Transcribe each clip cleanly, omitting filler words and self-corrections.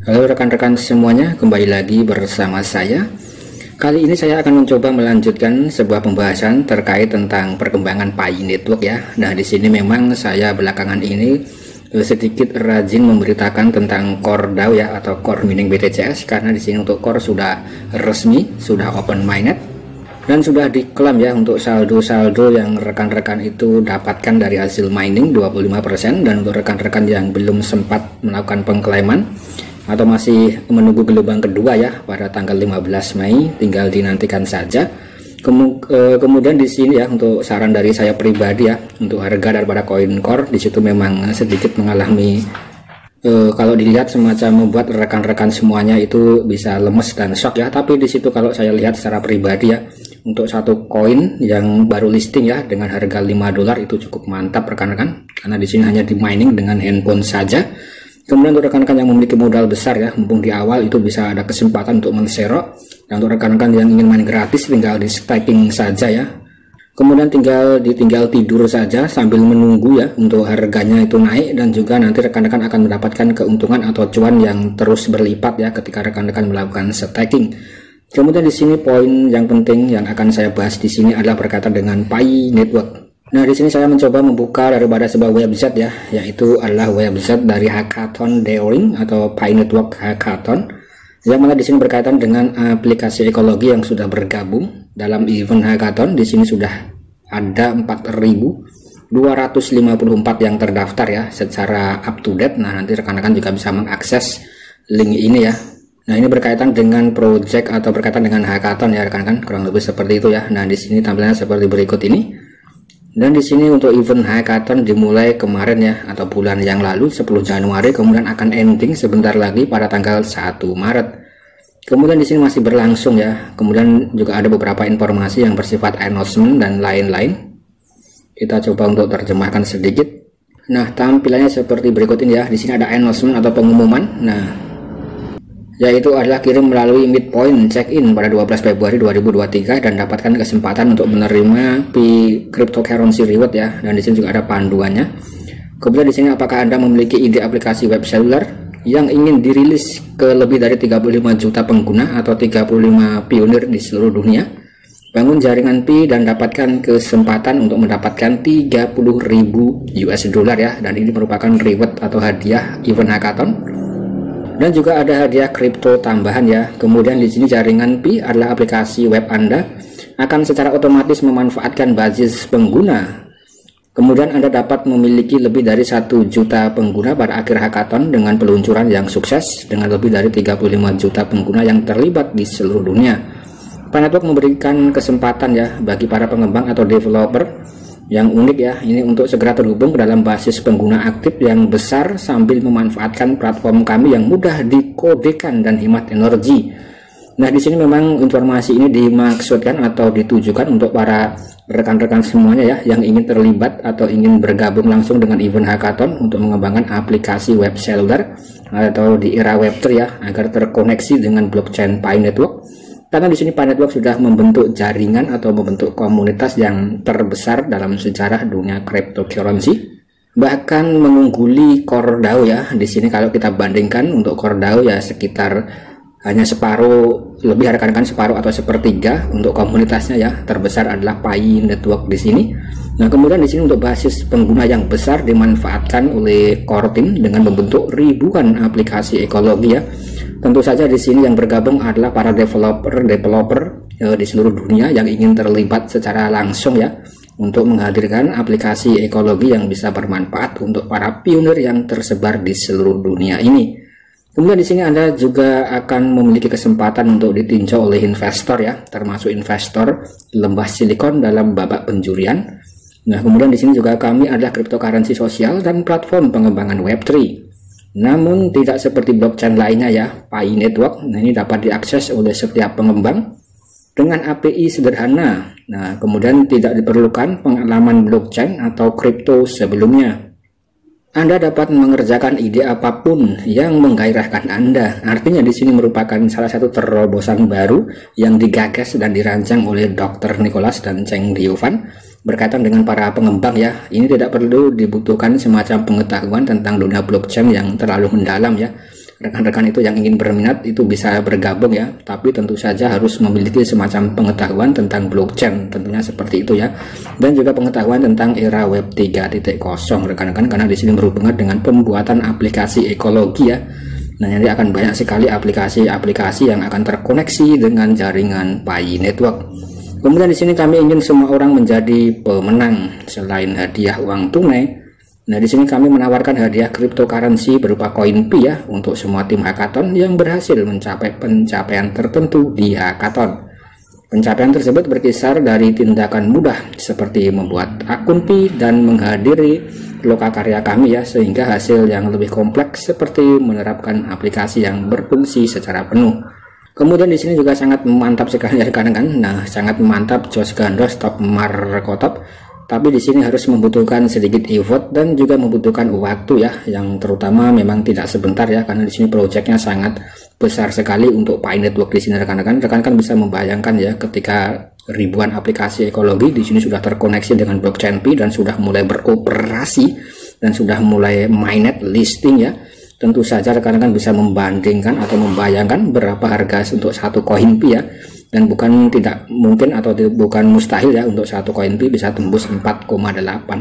Halo rekan-rekan semuanya, kembali lagi bersama saya. Kali ini saya akan mencoba melanjutkan sebuah pembahasan terkait tentang perkembangan Pi Network ya. Nah, di sini memang saya belakangan ini sedikit rajin memberitakan tentang Core DAO ya, atau Core Mining BTCS, karena di sini untuk Core sudah resmi, sudah open mainnet dan sudah diklaim ya untuk saldo-saldo yang rekan-rekan itu dapatkan dari hasil mining 25%. Dan untuk rekan-rekan yang belum sempat melakukan pengklaiman atau masih menunggu gelombang kedua ya pada tanggal 15 Mei, tinggal dinantikan saja. Kemudian di sini ya, untuk saran dari saya pribadi ya, untuk harga daripada koin Core di situ memang sedikit mengalami kalau dilihat semacam membuat rekan-rekan semuanya itu bisa lemes dan shock ya. Tapi di situ kalau saya lihat secara pribadi ya, untuk satu koin yang baru listing ya dengan harga $5 itu cukup mantap rekan-rekan, karena di sini hanya di mining dengan handphone saja. Kemudian untuk rekan-rekan yang memiliki modal besar ya, mumpung di awal itu bisa ada kesempatan untuk menserok. Dan untuk rekan-rekan yang ingin main gratis, tinggal di staking saja ya. Kemudian tinggal tidur saja sambil menunggu ya untuk harganya itu naik, dan juga nanti rekan-rekan akan mendapatkan keuntungan atau cuan yang terus berlipat ya ketika rekan-rekan melakukan staking. Kemudian di sini poin yang penting yang akan saya bahas di sini adalah berkaitan dengan Pi Network. Nah, di sini saya mencoba membuka daripada sebuah website ya, yaitu adalah website dari Hackathon Daring atau Pi Network Hackathon, yang mana di sini berkaitan dengan aplikasi ekologi yang sudah bergabung dalam event Hackathon. Di sini sudah ada 4.254 yang terdaftar ya secara up to date. Nah, nanti rekan-rekan juga bisa mengakses link ini ya. Nah, ini berkaitan dengan project atau berkaitan dengan hackathon ya rekan-rekan, kurang lebih seperti itu ya. Nah, di sini tampilannya seperti berikut ini. Dan di sini untuk event hackathon dimulai kemarin ya, atau bulan yang lalu 10 Januari, kemudian akan ending sebentar lagi pada tanggal 1 Maret. Kemudian di sini masih berlangsung ya. Kemudian juga ada beberapa informasi yang bersifat announcement dan lain-lain. Kita coba untuk terjemahkan sedikit. Nah, tampilannya seperti berikut ini ya. Di sini ada announcement atau pengumuman. Nah, yaitu adalah kirim melalui midpoint check-in pada 12 Februari 2023 dan dapatkan kesempatan untuk menerima Pi cryptocurrency reward ya. Dan di sini juga ada panduannya. Kemudian di sini, apakah Anda memiliki ide aplikasi web seluler yang ingin dirilis ke lebih dari 35 juta pengguna atau 35 pionir di seluruh dunia? Bangun jaringan Pi dan dapatkan kesempatan untuk mendapatkan 30.000 US dollar ya. Dan ini merupakan reward atau hadiah event hackathon. Dan juga ada hadiah kripto tambahan ya. Kemudian di sini jaringan Pi adalah aplikasi web Anda akan secara otomatis memanfaatkan basis pengguna. Kemudian Anda dapat memiliki lebih dari 1 juta pengguna pada akhir hackathon dengan peluncuran yang sukses dengan lebih dari 35 juta pengguna yang terlibat di seluruh dunia. Pi Network memberikan kesempatan ya bagi para pengembang atau developer yang unik ya, ini untuk segera terhubung ke dalam basis pengguna aktif yang besar sambil memanfaatkan platform kami yang mudah dikodekan dan hemat energi. Nah, di sini memang informasi ini dimaksudkan atau ditujukan untuk para rekan-rekan semuanya ya yang ingin terlibat atau ingin bergabung langsung dengan event hackathon untuk mengembangkan aplikasi web seluler atau di era Web3 ya, agar terkoneksi dengan blockchain Pi Network. Karena di sini Pi Network sudah membentuk jaringan atau membentuk komunitas yang terbesar dalam sejarah dunia cryptocurrency, bahkan mengungguli Core DAO ya. Di sini kalau kita bandingkan untuk Core DAO ya sekitar hanya separuh, lebih rekan-rekan separuh atau sepertiga untuk komunitasnya ya. Terbesar adalah Pi Network di sini. Nah, kemudian di sini untuk basis pengguna yang besar dimanfaatkan oleh Core Team dengan membentuk ribuan aplikasi ekologi ya. Tentu saja di sini yang bergabung adalah para developer di seluruh dunia yang ingin terlibat secara langsung ya untuk menghadirkan aplikasi ekologi yang bisa bermanfaat untuk para pionir yang tersebar di seluruh dunia ini. Kemudian di sini Anda juga akan memiliki kesempatan untuk ditinjau oleh investor ya, termasuk investor lembah silikon dalam babak penjurian. Nah, kemudian di sini juga kami adalah cryptocurrency sosial dan platform pengembangan Web3. Namun tidak seperti blockchain lainnya ya, Pi Network. Nah, ini dapat diakses oleh setiap pengembang dengan API sederhana. Nah, kemudian tidak diperlukan pengalaman blockchain atau kripto sebelumnya. Anda dapat mengerjakan ide apapun yang menggairahkan Anda. Artinya di sini merupakan salah satu terobosan baru yang digagas dan dirancang oleh Dr. Nicholas dan Cheng Riovan berkaitan dengan para pengembang ya. Ini tidak perlu dibutuhkan semacam pengetahuan tentang dunia blockchain yang terlalu mendalam ya. rekan-rekan itu yang ingin berminat itu bisa bergabung ya, tapi tentu saja harus memiliki semacam pengetahuan tentang blockchain, tentunya seperti itu ya, dan juga pengetahuan tentang era web 3.0 rekan-rekan, karena di sini berhubungan dengan pembuatan aplikasi ekologi ya. Nah, nanti akan banyak sekali aplikasi-aplikasi yang akan terkoneksi dengan jaringan Pi Network. Kemudian di sini kami ingin semua orang menjadi pemenang. Selain hadiah uang tunai, nah di sini kami menawarkan hadiah cryptocurrency berupa koin Pi ya untuk semua tim hackathon yang berhasil mencapai pencapaian tertentu di hackathon. Pencapaian tersebut berkisar dari tindakan mudah seperti membuat akun Pi dan menghadiri lokakarya kami ya, sehingga hasil yang lebih kompleks seperti menerapkan aplikasi yang berfungsi secara penuh. Kemudian di sini juga sangat mantap sekali ya rekan-rekan. Nah, sangat mantap Josh Gandos Top Markotop. Tapi di sini harus membutuhkan sedikit effort dan juga membutuhkan waktu ya, yang terutama memang tidak sebentar ya, karena di sini proyeknya sangat besar sekali untuk Pi Network di sini rekan-rekan. Rekan-rekan bisa membayangkan ya, ketika ribuan aplikasi ekologi di sini sudah terkoneksi dengan blockchain Pi dan sudah mulai beroperasi dan sudah mulai mainnet listing ya. Tentu saja rekan-rekan bisa membandingkan atau membayangkan berapa harga untuk satu koin Pi ya, dan bukan tidak mungkin atau bukan mustahil ya untuk satu koin Pi bisa tembus 4,8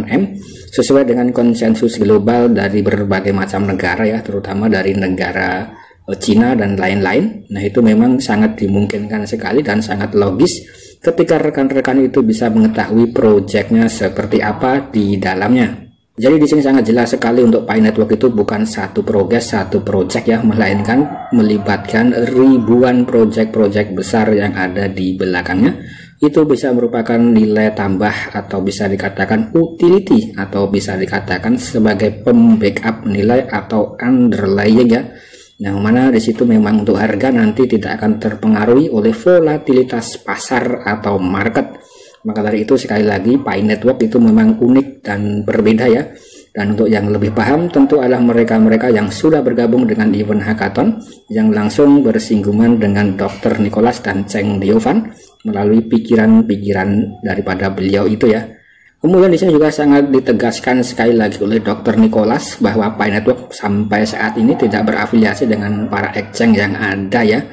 M sesuai dengan konsensus global dari berbagai macam negara ya, terutama dari negara Cina dan lain-lain. Nah, itu memang sangat dimungkinkan sekali dan sangat logis ketika rekan-rekan itu bisa mengetahui proyeknya seperti apa di dalamnya. Jadi di sini sangat jelas sekali untuk Pi Network itu bukan satu project ya, melainkan melibatkan ribuan project besar yang ada di belakangnya. Itu bisa merupakan nilai tambah atau bisa dikatakan utility atau bisa dikatakan sebagai pembackup nilai atau underlying ya. Yang mana di situ memang untuk harga nanti tidak akan terpengaruhi oleh volatilitas pasar atau market. Maka dari itu sekali lagi Pi Network itu memang unik dan berbeda ya. Dan untuk yang lebih paham tentu adalah mereka-mereka yang sudah bergabung dengan event hackathon yang langsung bersinggungan dengan Dr. Nicholas dan Cheng Diovan melalui pikiran-pikiran daripada beliau itu ya. Kemudian di sini juga sangat ditegaskan sekali lagi oleh Dr. Nicholas bahwa Pi Network sampai saat ini tidak berafiliasi dengan para exchange yang ada ya.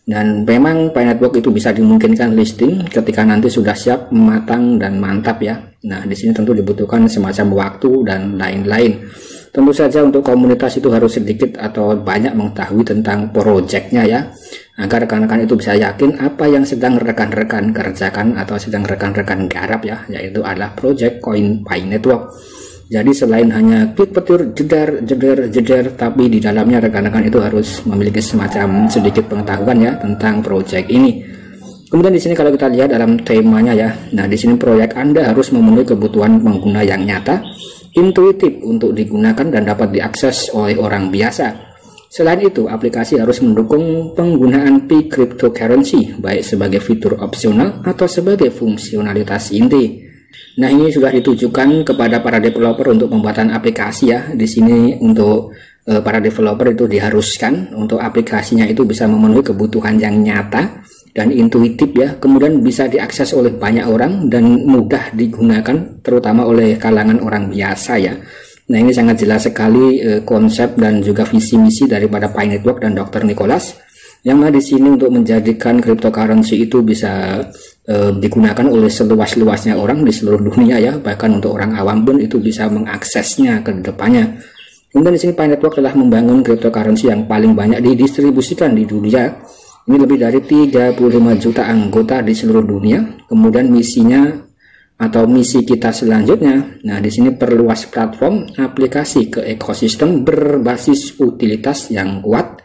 Dan memang Pi Network itu bisa dimungkinkan listing ketika nanti sudah siap, matang dan mantap ya. Nah, di sini tentu dibutuhkan semacam waktu dan lain-lain. Tentu saja untuk komunitas itu harus sedikit atau banyak mengetahui tentang proyeknya ya, agar rekan-rekan itu bisa yakin apa yang sedang rekan-rekan kerjakan atau sedang rekan-rekan garap ya, yaitu adalah proyek koin Pi Network. Jadi selain hanya klik petir jeder, tapi di dalamnya rekan-rekan itu harus memiliki semacam sedikit pengetahuan ya tentang proyek ini. Kemudian di sini kalau kita lihat dalam temanya ya, nah di sini proyek Anda harus memenuhi kebutuhan pengguna yang nyata, intuitif untuk digunakan dan dapat diakses oleh orang biasa. Selain itu, aplikasi harus mendukung penggunaan Pi cryptocurrency baik sebagai fitur opsional atau sebagai fungsionalitas inti. Nah, ini sudah ditujukan kepada para developer untuk pembuatan aplikasi ya. Di sini untuk para developer itu diharuskan untuk aplikasinya itu bisa memenuhi kebutuhan yang nyata dan intuitif ya. Kemudian bisa diakses oleh banyak orang dan mudah digunakan terutama oleh kalangan orang biasa ya. Nah, ini sangat jelas sekali konsep dan juga visi misi daripada Pi Network dan Dr. Nicholas. Yang mana di sini untuk menjadikan cryptocurrency itu bisa digunakan oleh seluas-luasnya orang di seluruh dunia ya, bahkan untuk orang awam pun itu bisa mengaksesnya ke depannya. Kemudian di sini Pi Network telah membangun cryptocurrency yang paling banyak didistribusikan di dunia. Ini lebih dari 35 juta anggota di seluruh dunia. Kemudian misinya atau misi kita selanjutnya, nah di sini perluas platform aplikasi ke ekosistem berbasis utilitas yang kuat.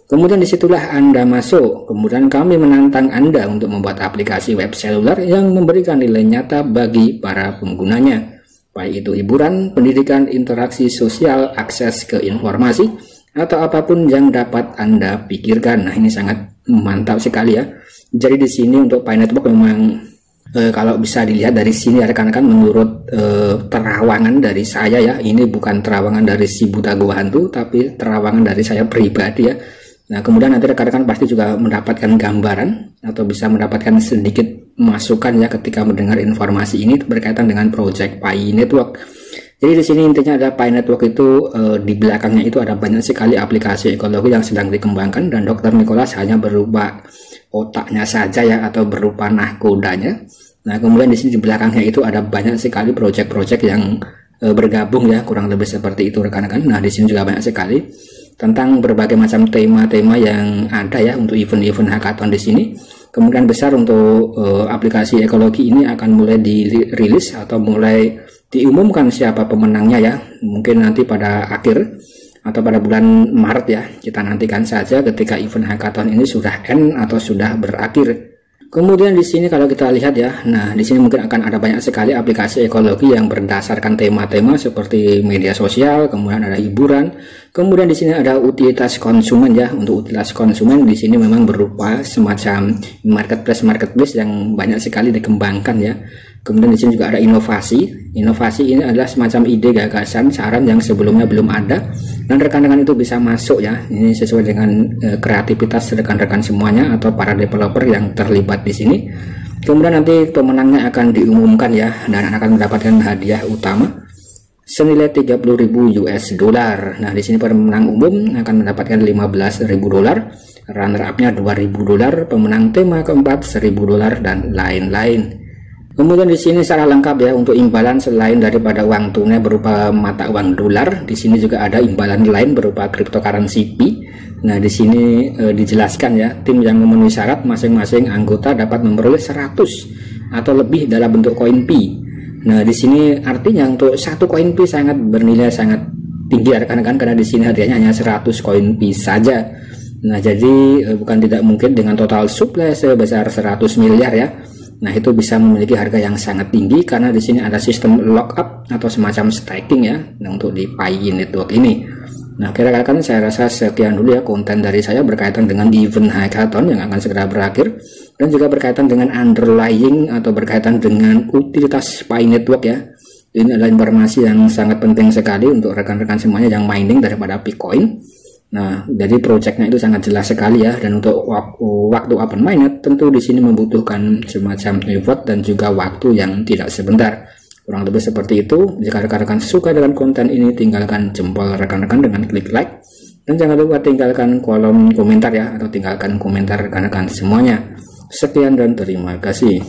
Kemudian disitulah Anda masuk. Kemudian kami menantang Anda untuk membuat aplikasi web seluler yang memberikan nilai nyata bagi para penggunanya, baik itu hiburan, pendidikan, interaksi sosial, akses ke informasi, atau apapun yang dapat Anda pikirkan. Nah, ini sangat mantap sekali ya. Jadi di sini untuk Pi Network memang kalau bisa dilihat dari sini rekan-rekan, menurut terawangan dari saya ya, ini bukan terawangan dari si buta gua hantu, tapi terawangan dari saya pribadi ya. Nah, kemudian nanti rekan-rekan pasti juga mendapatkan gambaran atau bisa mendapatkan sedikit masukan ya ketika mendengar informasi ini berkaitan dengan proyek Pi Network. Jadi di sini intinya ada Pi Network itu di belakangnya itu ada banyak sekali aplikasi ekologi yang sedang dikembangkan, dan Dr. Nicholas hanya berupa otaknya saja ya, atau berupa nahkodanya. Nah, kemudian di sini di belakangnya itu ada banyak sekali proyek-proyek yang bergabung ya, kurang lebih seperti itu rekan-rekan. Nah, di sini juga banyak sekali tentang berbagai macam tema-tema yang ada ya untuk event-event hackathon di sini. Kemungkinan besar untuk aplikasi ekologi ini akan mulai dirilis atau mulai diumumkan siapa pemenangnya ya. Mungkin nanti pada akhir atau pada bulan Maret ya. Kita nantikan saja ketika event hackathon ini sudah end atau sudah berakhir. Kemudian di sini kalau kita lihat ya, nah di sini mungkin akan ada banyak sekali aplikasi ekologi yang berdasarkan tema-tema seperti media sosial, kemudian ada hiburan, kemudian di sini ada utilitas konsumen ya. Untuk utilitas konsumen di sini memang berupa semacam marketplace yang banyak sekali dikembangkan ya. Kemudian di sini juga ada inovasi. Inovasi ini adalah semacam ide, gagasan, saran yang sebelumnya belum ada, dan rekan-rekan itu bisa masuk ya. Ini sesuai dengan kreativitas rekan-rekan semuanya atau para developer yang terlibat di sini. Kemudian nanti pemenangnya akan diumumkan ya, dan akan mendapatkan hadiah utama senilai 30.000 US dollar. Nah, di sini pemenang umum akan mendapatkan 15.000 dolar, runner up-nya 2.000 dolar, pemenang tema keempat 1.000 dolar, dan lain-lain. Kemudian di sini secara lengkap ya, untuk imbalan selain daripada uang tunai berupa mata uang dolar, di sini juga ada imbalan lain berupa cryptocurrency Pi. Nah, di sini dijelaskan ya, tim yang memenuhi syarat masing-masing anggota dapat memperoleh 100 atau lebih dalam bentuk koin Pi. Nah, di sini artinya untuk satu koin Pi sangat bernilai sangat tinggi ya rekan-rekan, karena di sini hadiahnya hanya 100 koin Pi saja. Nah, jadi bukan tidak mungkin dengan total supply sebesar 100 miliar ya. Nah, itu bisa memiliki harga yang sangat tinggi karena di sini ada sistem lockup atau semacam staking ya, nah, untuk di Pi Network ini. Nah, kira-kira saya rasa sekian dulu ya konten dari saya berkaitan dengan event hackathon yang akan segera berakhir, dan juga berkaitan dengan underlying atau berkaitan dengan utilitas Pi Network ya. Ini adalah informasi yang sangat penting sekali untuk rekan-rekan semuanya yang mining daripada Bitcoin. Nah, jadi projectnya itu sangat jelas sekali ya, dan untuk waktu open mainnet tentu di sini membutuhkan semacam effort dan juga waktu yang tidak sebentar. Kurang lebih seperti itu. Jika rekan-rekan suka dengan konten ini, tinggalkan jempol rekan-rekan dengan klik like, dan jangan lupa tinggalkan kolom komentar ya, atau tinggalkan komentar rekan-rekan semuanya. Sekian dan terima kasih.